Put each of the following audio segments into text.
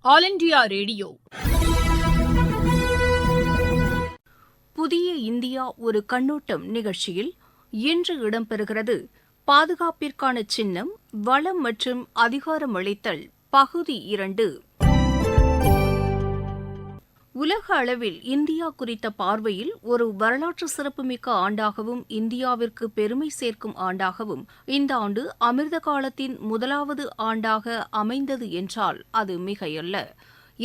All India radio. புதிய India ஒரு கண்ணோட்டம் நிகழ்ச்சியில் இன்று இடம்பெறுகிறது பாதுகாப்பிற்கான சின்னம், வளம் மற்றும் அதிகாரமளித்தல், பகுதி 2. உலக அளவில் இந்தியா குறித்த பார்வையில் ஒரு வரலாற்று சிறப்புமிக்க ஆண்டாகவும் இந்தியாவிற்கு பெருமை சேர்க்கும் ஆண்டாகவும் இந்த ஆண்டு அமிர்த காலத்தின் முதலாவது ஆண்டாக அமைந்தது என்றால் அது மிகையல்ல.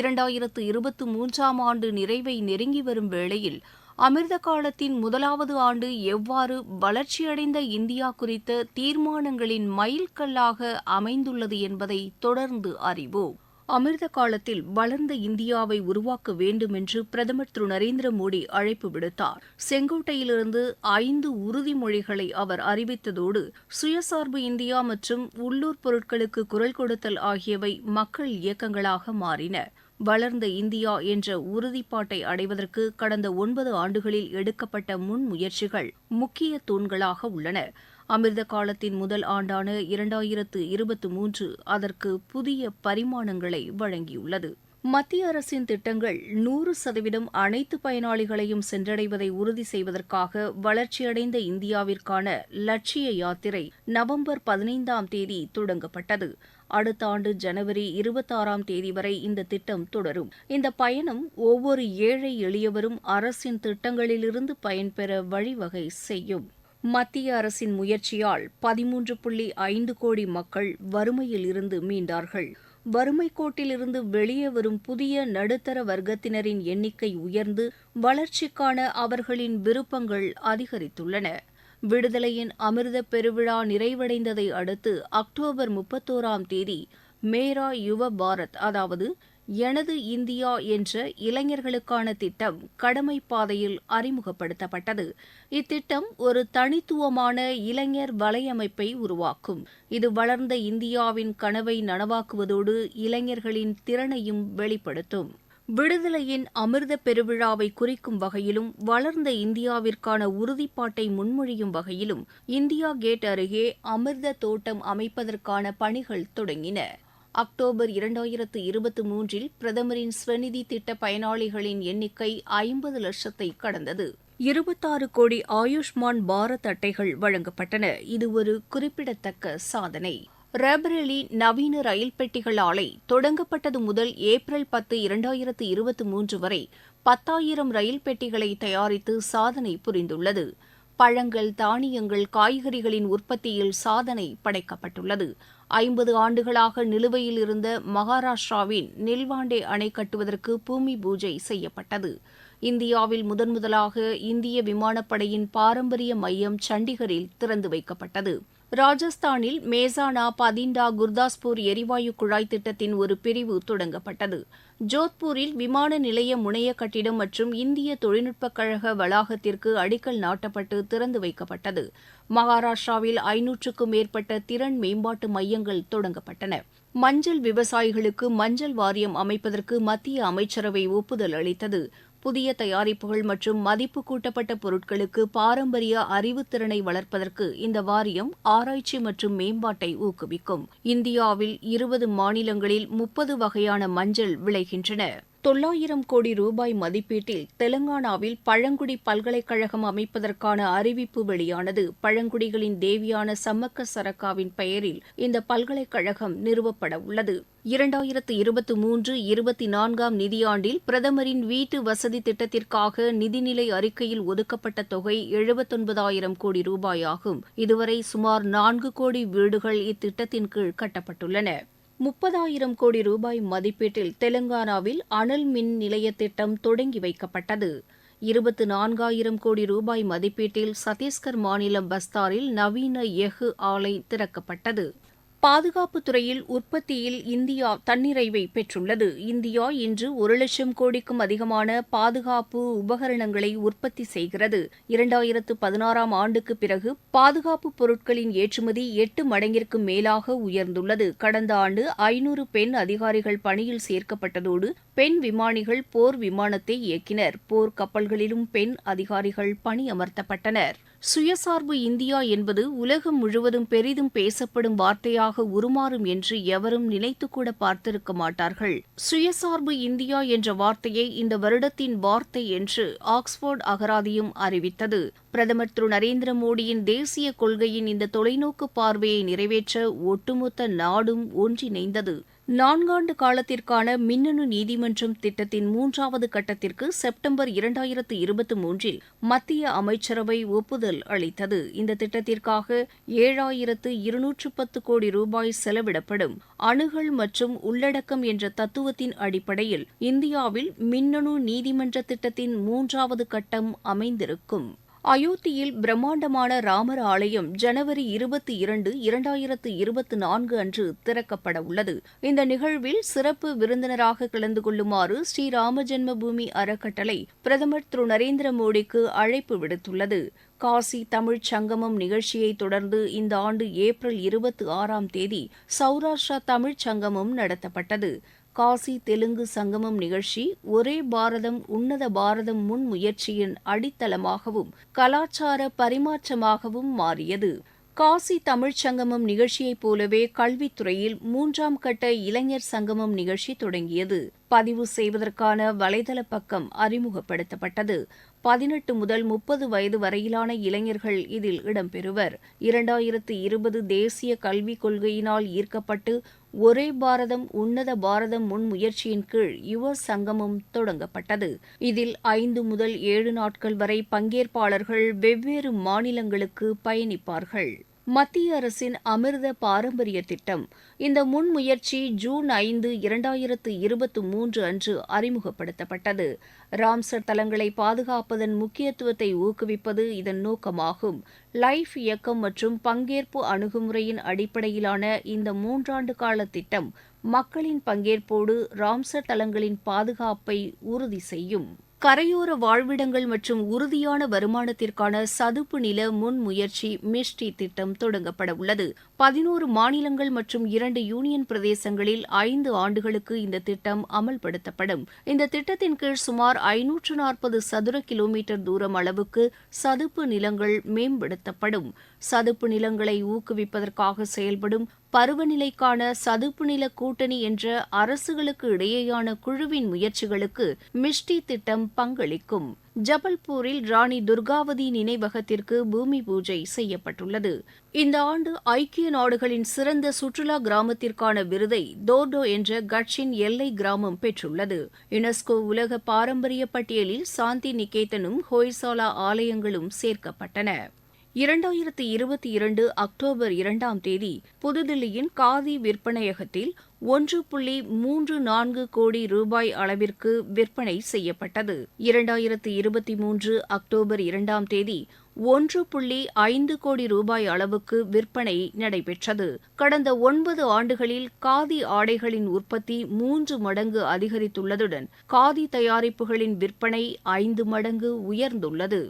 2023ஆம் ஆண்டு நிறைவை நெருங்கி வரும் வேளையில் அமிர்த காலத்தின் முதலாவது ஆண்டு எவ்வாறு வளர்ச்சியடைந்த இந்தியா குறித்த தீர்மானங்களின் மைல்கல்லாக அமைந்துள்ளது என்பதை தொடர்ந்து அறிவோம். அமிர்த காலத்தில் வளர்ந்த இந்தியாவை உருவாக்க வேண்டும் என்று பிரதமர் திரு நரேந்திர மோடி அழைப்பு விடுத்தார். செங்கோட்டையிலிருந்து 5 உறுதிமொழிகளை அவர் அறிவித்ததோடு சுயசார்பு இந்தியா மற்றும் உள்ளூர் பொருட்களுக்கு குரல் கொடுத்தல் ஆகியவை மக்கள் இயக்கங்களாக மாறின. வளர்ந்த இந்தியா என்ற உறுதிப்பாட்டை அடைவதற்கு கடந்த 9 ஆண்டுகளில் எடுக்கப்பட்ட முன்முயற்சிகள் முக்கிய தூண்களாக உள்ளன. அமிர்த காலத்தின் முதல் ஆண்டான 2023 அதற்கு புதிய பரிமாணங்களை வழங்கியுள்ளது. மத்திய அரசின் திட்டங்கள் 100% அனைத்து பயனாளிகளையும் சென்றடைவதை உறுதி செய்வதற்காக வளர்ச்சியடைந்த இந்தியாவிற்கான லட்சிய யாத்திரை நவம்பர் 15ஆம் தேதி தொடங்கப்பட்டது. அடுத்த ஆண்டு ஜனவரி 26ஆம் தேதி வரை இந்த திட்டம் தொடரும். இந்த பயணம் ஒவ்வொரு ஏழை எளியவரும் அரசின் திட்டங்களிலிருந்து பயன்பெற வழிவகை செய்யும். மத்திய அரசின் முயற்சியால் 13.5 கோடி மக்கள் வறுமையில் இருந்து மீண்டார்கள். வறுமை கோட்டிலிருந்து வெளியே வரும் புதிய நடுத்தர வர்க்கத்தினரின் எண்ணிக்கை உயர்ந்து வளர்ச்சிக்கான அவர்களின் விருப்பங்கள் அதிகரித்துள்ளன. விடுதலையின் அமிர்த பெருவிழா நிறைவடைந்ததை அடுத்து அக்டோபர் 31ஆம் தேதி மேரா யுவ பாரத், அதாவது எனது இந்தியா என்ற இளைஞர்களுக்கான திட்டம் கடமை பாதையில் அறிமுகப்படுத்தப்பட்டது. இத்திட்டம் ஒரு தனித்துவமான இளைஞர் வலையமைப்பை உருவாக்கும். இது வளர்ந்த இந்தியாவின் கனவை நனவாக்குவதோடு இளைஞர்களின் திறனையும் வெளிப்படுத்தும். விடுதலையின் அமிர்த பெருவிழாவை குறிக்கும் வகையிலும் வளர்ந்த இந்தியாவிற்கான உறுதிப்பாட்டை முன்மொழியும் வகையிலும் இந்தியா கேட் அருகே அமிர்த தோட்டம் அமைப்பதற்கான பணிகள் தொடங்கின. அக்டோபர் 2023இல் பிரதமரின் ஸ்வநிதி திட்ட பயனாளிகளின் எண்ணிக்கை 50 லட்சத்தை கடந்தது. 26 கோடி ஆயுஷ்மான் பாரத் அட்டைகள் வழங்கப்பட்டன. இது ஒரு குறிப்பிடத்தக்க சாதனை. ரேபரேலி நவீன ரயில் பெட்டிகள் ஆலை தொடங்கப்பட்டது முதல் ஏப்ரல் 10, 2023 வரை 10,000 ரயில் பெட்டிகளை தயாரித்து சாதனை புரிந்துள்ளது. பழங்கள், தானியங்கள், காய்கறிகளின் உற்பத்தியில் சாதனை படைக்கப்பட்டுள்ளது. 50 ஆண்டுகளாக நிலுவையில் இருந்த மகாராஷ்டிராவின் நில்வாண்டே அணை கட்டுவதற்கு பூமி பூஜை செய்யப்பட்டது. இந்தியாவில் முதன்முதலாக இந்திய விமானப்படையின் பாரம்பரிய மையம் சண்டிகரில் திறந்து வைக்கப்பட்டது. ராஜஸ்தானில் மேசானா, பதிண்டா, குர்தாஸ்பூர் எரிவாயு குழாய் திட்டத்தின் ஒரு பிரிவு தொடங்கப்பட்டது. ஜோத்பூரில் விமான நிலைய முனைய கட்டிடம் மற்றும் இந்திய தொழில்நுட்பக் கழக வளாகத்திற்கு அடிக்கல் நாட்டப்பட்டு திறந்து வைக்கப்பட்டது. மகாராஷ்டிராவில் 500க்கும் மேற்பட்ட திறன் மேம்பாட்டு மையங்கள் தொடங்கப்பட்டன. மஞ்சள் விவசாயிகளுக்கு மஞ்சள் வாரியம் அமைப்பதற்கு மத்திய அமைச்சரவை ஒப்புதல் அளித்தது. புதிய தயாரிப்புகள் மற்றும் மதிப்பு கூட்டப்பட்ட பொருட்களுக்கு பாரம்பரிய அறிவுத்திறனை வளர்ப்பதற்கு இந்த வாரியம் ஆராய்ச்சி மற்றும் மேம்பாட்டை ஊக்குவிக்கும். இந்தியாவில் 20 மாநிலங்களில் 30 வகையான மஞ்சள் விளைகின்றன. 900 கோடி ரூபாய் மதிப்பீட்டில் தெலங்கானாவில் பழங்குடி பல்கலைக்கழகம் அமைப்பதற்கான அறிவிப்பு வெளியானது. பழங்குடிகளின் தேவியான சம்மக்க சரக்காவின் பெயரில் இந்த பல்கலைக்கழகம் நிறுவப்பட உள்ளது. 2023-24ஆம் நிதியாண்டில் பிரதமரின் வீட்டு வசதி திட்டத்திற்காக நிதிநிலை அறிக்கையில் ஒதுக்கப்பட்ட தொகை 79,000 கோடி ரூபாயாகும். இதுவரை சுமார் 4 கோடி வீடுகள் இத்திட்டத்தின் கீழ் கட்டப்பட்டுள்ளன. 30,000 கோடி ரூபாய் மதிப்பீட்டில் தெலங்கானாவில் அனல் மின் நிலைய திட்டம் தொடங்கி வைக்கப்பட்டது. 24,000 கோடி ரூபாய் மதிப்பீட்டில் சத்தீஸ்கர் மாநிலம் பஸ்தாரில் நவீன எஃகு ஆலை திறக்கப்பட்டது. பாதுகாப்புத் துறையில் உற்பத்தியில் இந்தியா தன்னிறைவை பெற்றுள்ளது. இந்தியா இன்று 1,00,000 கோடிக்கும் அதிகமான பாதுகாப்பு உபகரணங்களை உற்பத்தி செய்கிறது. 2016ஆம் ஆண்டுக்கு பிறகு பாதுகாப்பு பொருட்களின் ஏற்றுமதி 8 மடங்கிற்கும் மேலாக உயர்ந்துள்ளது. கடந்த ஆண்டு 500 பெண் அதிகாரிகள் பணியில் சேர்க்கப்பட்டதோடு பெண் விமானிகள் போர் விமானத்தை இயக்கினர். போர் கப்பல்களிலும் பெண் அதிகாரிகள் பணியமர்த்தப்பட்டனர். சுயசார்பு இந்தியா என்பது உலகம் முழுவதும் பெரிதும் பேசப்படும் வார்த்தையாக உருமாறும் என்று எவரும் நினைத்துக்கூட பார்த்திருக்க மாட்டார்கள். சுயசார்பு இந்தியா என்ற வார்த்தையை இந்த வருடத்தின் வார்த்தை என்று ஆக்ஸ்போர்ட் அகராதியும் அறிவித்தது. பிரதமர் திரு நரேந்திர மோடியின் தேசிய கொள்கையின் இந்த தொலைநோக்கு பார்வையை நிறைவேற்ற ஒட்டுமொத்த நாடும் ஒன்றிணைந்தது. 4 ஆண்டு காலத்திற்கான மின்னணு நீதிமன்றம் திட்டத்தின் 3வது கட்டத்திற்கு செப்டம்பர் 2023இல் மத்திய அமைச்சரவை ஒப்புதல் அளித்தது. இந்த திட்டத்திற்காக 7,210 கோடி ரூபாய் செலவிடப்படும். அணுகல் மற்றும் உள்ளடக்கம் என்ற தத்துவத்தின் அடிப்படையில் இந்தியாவில் மின்னணு நீதிமன்ற திட்டத்தின் 3வது கட்டம் அமைந்திருக்கும். அயோத்தியில் பிரம்மாண்டமான ராமர் ஆலயம் ஜனவரி 22, 2024 அன்று திறக்கப்பட உள்ளது. இந்த நிகழ்வில் சிறப்பு விருந்தினராக கலந்து கொள்ளுமாறு ஸ்ரீ ராம ஜென்ம பூமி அறக்கட்டளை பிரதமர் திரு நரேந்திர மோடிக்கு அழைப்பு விடுத்துள்ளது. காசி தமிழ்ச் சங்கமம் நிகழ்ச்சியை தொடர்ந்து இந்த ஆண்டு ஏப்ரல் 26ஆம் தேதி சௌராஷ்டிரா தமிழ்ச் சங்கமம் நடத்தப்பட்டது. காசி தெலுங்கு சங்கமம் நிகழ்ச்சி ஒரே பாரதம் உன்னத பாரதம் முன்முயற்சியின் அடித்தளமாகவும் கலாச்சார பரிமாற்றமாகவும் மாறியது. காசி தமிழ்ச் சங்கமம் நிகழ்ச்சியைப் போலவே கல்வித்துறையில் 3ஆம் கட்ட இளைஞர் சங்கமம் நிகழ்ச்சி தொடங்கியது. பதிவு செய்வதற்கான வலைதள பக்கம் அறிமுகப்படுத்தப்பட்டது. 18 முதல் 30 வயது வரையிலான இளைஞர்கள் இதில் இடம்பெறுவர். 2020 தேசிய கல்விக் கொள்கையினால் ஈர்க்கப்பட்டு ஒரே பாரதம் உன்னத பாரதம் முன்முயற்சியின் கீழ் யுவ சங்கமம் தொடங்கப்பட்டது. இதில் 5 முதல் 7 நாட்கள் வரை பங்கேற்பாளர்கள் வெவ்வேறு மாநிலங்களுக்கு பயணிப்பார்கள். மத்திய அரசின் அமிர்த பாரம்பரிய திட்டம். இந்த முன்முயற்சி ஜூன் 5, 2023 அன்று அறிமுகப்படுத்தப்பட்டது. ராம்சர் தலங்களை பாதுகாப்பதன் முக்கியத்துவத்தை ஊக்குவிப்பது இதன் நோக்கமாகும். லைஃப் இயக்கம் மற்றும் பங்கேற்பு அணுகுமுறையின் அடிப்படையிலான இந்த 3 ஆண்டு கால திட்டம் மக்களின் பங்கேற்போடு ராம்சர் தலங்களின் பாதுகாப்பை உறுதி செய்யும். கரையோர வாழ்விடங்கள் மற்றும் உறுதியான வருமானத்திற்கான சதுப்பு நில முன்முயற்சி மிஷ்டி திட்டம் தொடங்கப்பட உள்ளது. 11 மாநிலங்கள் மற்றும் 2 யூனியன் பிரதேசங்களில் 5 ஆண்டுகளுக்கு இந்த திட்டம் அமல்படுத்தப்படும். இந்த திட்டத்தின் கீழ் சுமார் 540 சதுர கிலோமீட்டர் தூரம் அளவுக்கு சதுப்பு நிலங்கள் மேம்படுத்தப்படும். சதுப்பு நிலங்களை ஊக்குவிப்பதற்காக செயல்படும் பருவநிலைக்கான சதுப்பு நில கூட்டணி என்ற அரசுகளுக்கு இடையேயான குழுவின் முயற்சிகளுக்கு மிஷ்டி திட்டம் பங்களிக்கும். ஜபல்பூரில் ராணி துர்காவதி நினைவகத்திற்கு பூமி பூஜை செய்யப்பட்டுள்ளது. இந்த ஆண்டு ஐக்கிய நாடுகளின் சிறந்த சுற்றுலா கிராமத்திற்கான விருதை தோர்டோ என்ற கட்சின் எல்லை கிராமம் பெற்றுள்ளது. யுனெஸ்கோ உலக பாரம்பரிய பட்டியலில் சாந்தி நிகேதனும் ஹொய்சாலா ஆலயங்களும் சேர்க்கப்பட்டன. 2022 அக்டோபர் 2ஆம் தேதி புதுதில்லியின் காதி விற்பனையகத்தில் 1.34 கோடி ரூபாய் அளவிற்கு விற்பனை செய்யப்பட்டது. 2023 அக்டோபர் 2ஆம் தேதி 1.5 கோடி ரூபாய் அளவுக்கு விற்பனை நடைபெற்றது. கடந்த 9 ஆண்டுகளில் காதி ஆடைகளின் உற்பத்தி 3 மடங்கு அதிகரித்துள்ளதுடன் காதி தயாரிப்புகளின் விற்பனை 5 மடங்கு உயர்ந்துள்ளது.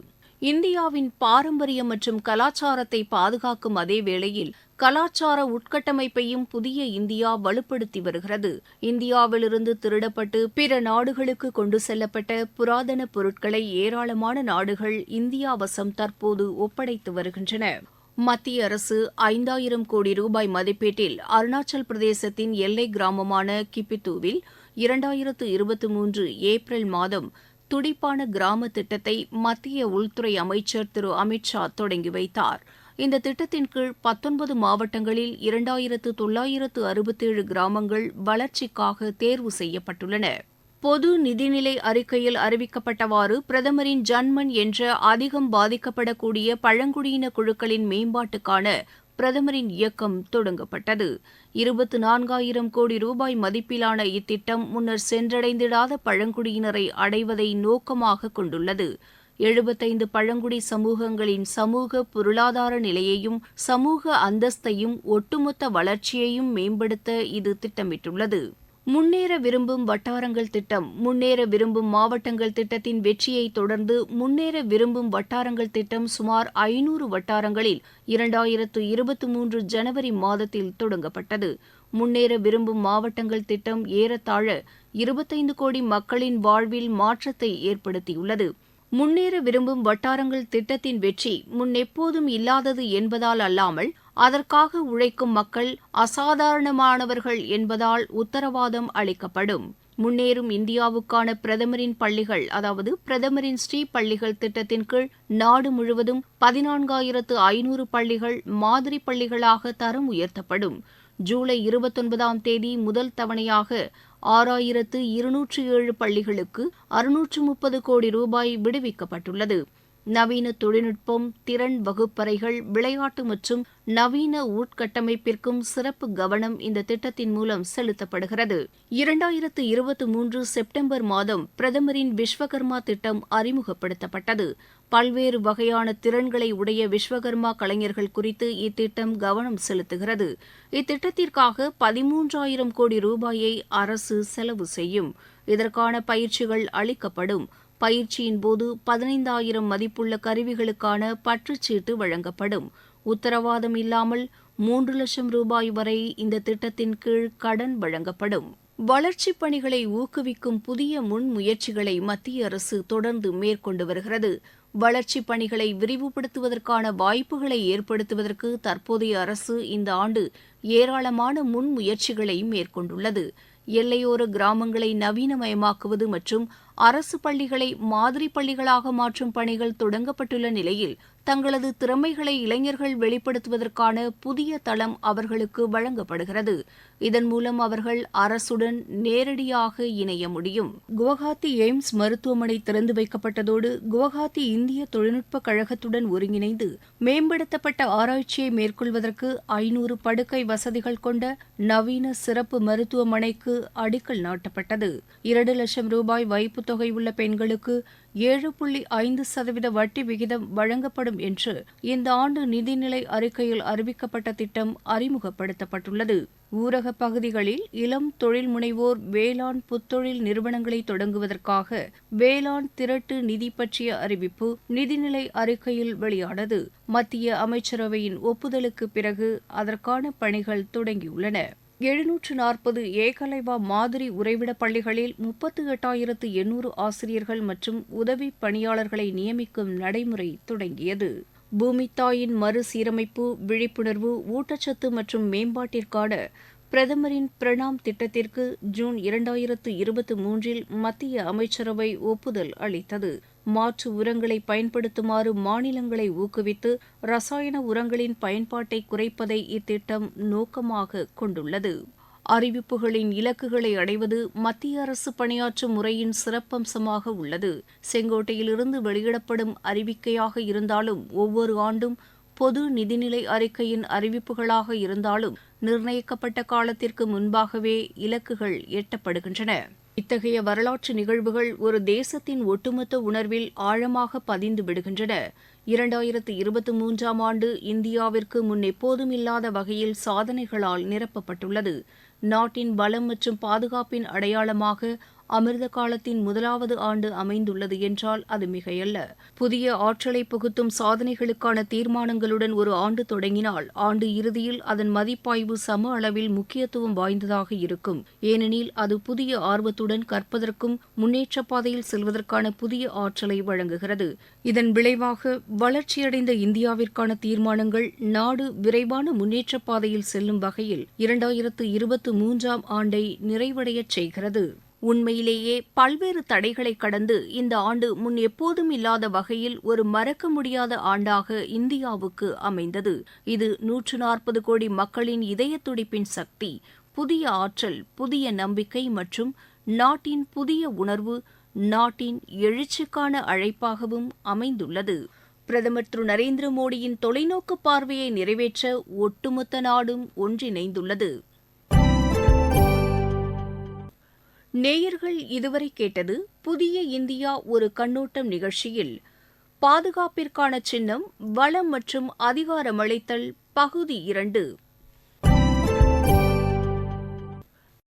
இந்தியாவின் பாரம்பரியம் மற்றும் கலாச்சாரத்தை பாதுகாக்கும் அதே வேளையில் கலாச்சார உட்கட்டமைப்பையும் புதிய இந்தியா வலுப்படுத்தி வருகிறது. இந்தியாவிலிருந்து திருடப்பட்டு பிற நாடுகளுக்கு கொண்டு செல்லப்பட்ட புராதன பொருட்களை ஏராளமான நாடுகள் இந்தியா வசம் தற்போது ஒப்படைத்து வருகின்றன. மத்திய அரசு 5,000 கோடி ரூபாய் மதிப்பீட்டில் அருணாச்சல் பிரதேசத்தின் எல்லை கிராமமான கிபித்துவில் 2023 ஏப்ரல் மாதம் துடிப்பான கிராம திட்டத்தை மத்திய உள்துறை அமைச்சர் திரு அமித் ஷா தொடங்கி வைத்தார். இந்த திட்டத்தின் கீழ் 19 மாவட்டங்களில் 2,967 கிராமங்கள் வளர்ச்சிக்காக தேர்வு செய்யப்பட்டுள்ளன. பொது நிதிநிலை அறிக்கையில் அறிவிக்கப்பட்டவாறு பிரதமரின் ஜன்மன் என்ற அதிகம் பாதிக்கப்படக்கூடிய பழங்குடியின குழுக்களின் மேம்பாட்டுக்கான பிரதமரின் இயக்கம் தொடங்கப்பட்டது. 24,000 கோடி ரூபாய் மதிப்பிலான இத்திட்டம் முன்னர் சென்றடைந்திடாத பழங்குடியினரை அடைவதை நோக்கமாக கொண்டுள்ளது. 75 பழங்குடி சமூகங்களின் சமூக பொருளாதார நிலையையும் சமூக அந்தஸ்தையும் ஒட்டுமொத்த வளர்ச்சியையும் மேம்படுத்த இது திட்டமிட்டுள்ளது. முன்னேற விரும்பும் வட்டாரங்கள் திட்டம். முன்னேற விரும்பும் மாவட்டங்கள் திட்டத்தின் வெற்றியை தொடர்ந்து முன்னேற விரும்பும் வட்டாரங்கள் திட்டம் சுமார் 500 வட்டாரங்களில் 2023 ஜனவரி மாதத்தில் தொடங்கப்பட்டது. முன்னேற விரும்பும் மாவட்டங்கள் திட்டம் ஏறத்தாழ 25 கோடி மக்களின் வாழ்வில் மாற்றத்தை ஏற்படுத்தியுள்ளது. முன்னேற விரும்பும் வட்டாரங்கள் திட்டத்தின் வெற்றி முன்னெப்போதும் இல்லாதது என்பதால் அல்லாமல் அதற்காக உழைக்கும் மக்கள் அசாதாரணமானவர்கள் என்பதால் உத்தரவாதம் அளிக்கப்படும். முன்னேறும் இந்தியாவுக்கான பிரதமரின் பள்ளிகள், அதாவது பிரதமரின் ஸ்ரீ பள்ளிகள் திட்டத்தின் கீழ் நாடு முழுவதும் 14,500 பள்ளிகள் மாதிரி பள்ளிகளாக தரம் உயர்த்தப்படும். ஜூலை 29ஆம் தேதி முதல் தவணையாக 6,207 பள்ளிகளுக்கு 630 கோடி ரூபாய் விடுவிக்கப்பட்டுள்ளது. நவீன தொழில்நுட்பம், திறன் வகுப்பறைகள், விளையாட்டு மற்றும் நவீன உட்கட்டமைப்பிற்கும் சிறப்பு கவனம் இந்த திட்டத்தின் மூலம் செலுத்தப்படுகிறது. 2023 செப்டம்பர் மாதம் பிரதமரின் விஸ்வகர்மா திட்டம் அறிமுகப்படுத்தப்பட்டது. பல்வேறு வகையான திறன்களை உடைய விஸ்வகர்மா கலைஞர்கள் குறித்து இத்திட்டம் கவனம் செலுத்துகிறது. இத்திட்டத்திற்காக 13,000 கோடி ரூபாயை அரசு செலவு செய்யும். இதற்கான பயிற்சிகள் அளிக்கப்படும். பயிற்சியின் போது 15,000 மதிப்புள்ள கருவிகளுக்கான பற்றுச்சீட்டு வழங்கப்படும். உத்தரவாதம் இல்லாமல் 3 லட்சம் ரூபாய் வரை இந்த திட்டத்தின் கீழ் கடன் வழங்கப்படும். வளர்ச்சிப் பணிகளை ஊக்குவிக்கும் புதிய முன்முயற்சிகளை மத்திய அரசு தொடர்ந்து மேற்கொண்டு வருகிறது. வளர்ச்சிப் பணிகளை விரிவுபடுத்துவதற்கான வாய்ப்புகளை ஏற்படுத்துவதற்கு தற்போதைய அரசு இந்த ஆண்டு ஏராளமான முன்முயற்சிகளை மேற்கொண்டுள்ளது. எல்லையோர கிராமங்களை நவீனமயமாக்குவது மற்றும் அரசு பள்ளிகளை மாதிரி பள்ளிகளாக மாற்றும் பணிகள் தொடங்கப்பட்டுள்ள நிலையில் தங்களது திறமைகளை இளைஞர்கள் வெளிப்படுத்துவதற்கான புதிய தளம் அவர்களுக்கு வழங்கப்படுகிறது. இதன் மூலம் அவர்கள் அரசுடன் நேரடியாக இணைய முடியும். குவஹாத்தி எய்ம்ஸ் மருத்துவமனை திறந்து வைக்கப்பட்டதோடு குவஹாத்தி இந்திய தொழில்நுட்ப கழகத்துடன் ஒருங்கிணைந்து மேம்படுத்தப்பட்ட ஆராய்ச்சியை மேற்கொள்வதற்கு 500 படுக்கை வசதிகள் கொண்ட நவீன சிறப்பு மருத்துவமனைக்கு அடிக்கல் நாட்டப்பட்டது. 2 லட்சம் ரூபாய் வைப்புத் தொகை உள்ள பெண்களுக்கு 7.5% வட்டி விகிதம் வழங்கப்படும் என்று இந்த ஆண்டு நிதிநிலை அறிக்கையில் அறிவிக்கப்பட்ட திட்டம் அறிமுகப்படுத்தப்பட்டுள்ளது. ஊரக பகுதிகளில் இளம் தொழில் முனைவோர் வேளாண் புத்தொழில் நிறுவனங்களை தொடங்குவதற்காக வேளாண் திரட்டு நிதி பற்றிய அறிவிப்பு நிதிநிலை அறிக்கையில் வெளியானது. மத்திய அமைச்சரவையின் ஒப்புதலுக்கு பிறகு அதற்கான பணிகள் தொடங்கியுள்ளன. 740 ஏகலைவா மாதிரி உறைவிட பள்ளிகளில் 38,800 ஆசிரியர்கள் மற்றும் உதவி பணியாளர்களை நியமிக்கும் நடைமுறை தொடங்கியது. பூமித்தாயின் மறுசீரமைப்பு, விழிப்புணர்வு, ஊட்டச்சத்து மற்றும் மேம்பாட்டிற்கான பிரதமரின் பிரணாம் திட்டத்திற்கு ஜூன் 2023 மத்திய அமைச்சரவை ஒப்புதல் அளித்தது. மாற்று உரங்களை பயன்படுத்துமாறு மாநிலங்களை ஊக்குவித்து ரசாயன உரங்களின் பயன்பாட்டை குறைப்பதை இத்திட்டம் நோக்கமாக கொண்டுள்ளது. அறிவிப்புகளின் இலக்குகளை அடைவது மத்திய அரசு பணியாற்றும் முறையின் சிறப்பம்சமாக உள்ளது. செங்கோட்டையிலிருந்து வெளியிடப்படும் அறிவிக்கையாக இருந்தாலும், ஒவ்வொரு ஆண்டும் பொது நிதிநிலை அறிக்கையின் அறிவிப்புகளாக இருந்தாலும் நிர்ணயிக்கப்பட்ட காலத்திற்கு முன்பாகவே இலக்குகள் எட்டப்படுகின்றன. இத்தகைய வரலாற்று நிகழ்வுகள் ஒரு தேசத்தின் ஒட்டுமொத்த உணர்வில் ஆழமாக பதிந்து விடுகின்றன. 2023ஆம் ஆண்டு இந்தியாவிற்கு முன்னெப்போதும் இல்லாத வகையில் சாதனைகளால் நிரப்பப்பட்டுள்ளது. நாட்டின் பலம் மற்றும் பாதுகாப்பின் அடையாளமாக அமிர்த காலத்தின் முதலாவது ஆண்டு அமைந்துள்ளது என்றால் அது மிகையல்ல. புதிய ஆற்றலை புகுத்தும் சாதனைகளுக்கான தீர்மானங்களுடன் ஒரு ஆண்டு தொடங்கினால் ஆண்டு இறுதியில் அதன் மதிப்பாய்வு சம அளவில் முக்கியத்துவம் வாய்ந்ததாக இருக்கும். ஏனெனில் அது புதிய ஆர்வத்துடன் கற்பதற்கும் முன்னேற்ற பாதையில் செல்வதற்கான புதிய ஆற்றலை வழங்குகிறது. இதன் விளைவாக வளர்ச்சியடைந்த இந்தியாவிற்கான தீர்மானங்கள் நாடு விரைவான முன்னேற்ற பாதையில் செல்லும் வகையில் 2023ஆம் ஆண்டை நிறைவடையச் செய்கிறது. உண்மையிலேயே பல்வேறு தடைகளை கடந்து இந்த ஆண்டு முன் எப்போதும் இல்லாத வகையில் ஒரு மறக்க முடியாத ஆண்டாக இந்தியாவுக்கு அமைந்தது. இது 140 கோடி மக்களின் இதய துடிப்பின் சக்தி, புதிய ஆற்றல், புதிய நம்பிக்கை மற்றும் நாட்டின் புதிய உணர்வு, நாட்டின் எழுச்சிக்கான அழைப்பாகவும் அமைந்துள்ளது. பிரதமர் திரு நரேந்திர மோடியின் தொலைநோக்கு பார்வையை நிறைவேற்ற ஒட்டுமொத்த நாடும் ஒன்றிணைந்துள்ளது. நேயர்கள் இதுவரை கேட்டது புதிய இந்தியா ஒரு கண்ணோட்டம் நிகழ்ச்சியில் பாதுகாப்பிற்கான சின்னம் வளம் மற்றும் அதிகாரமளித்தல் பகுதி 2.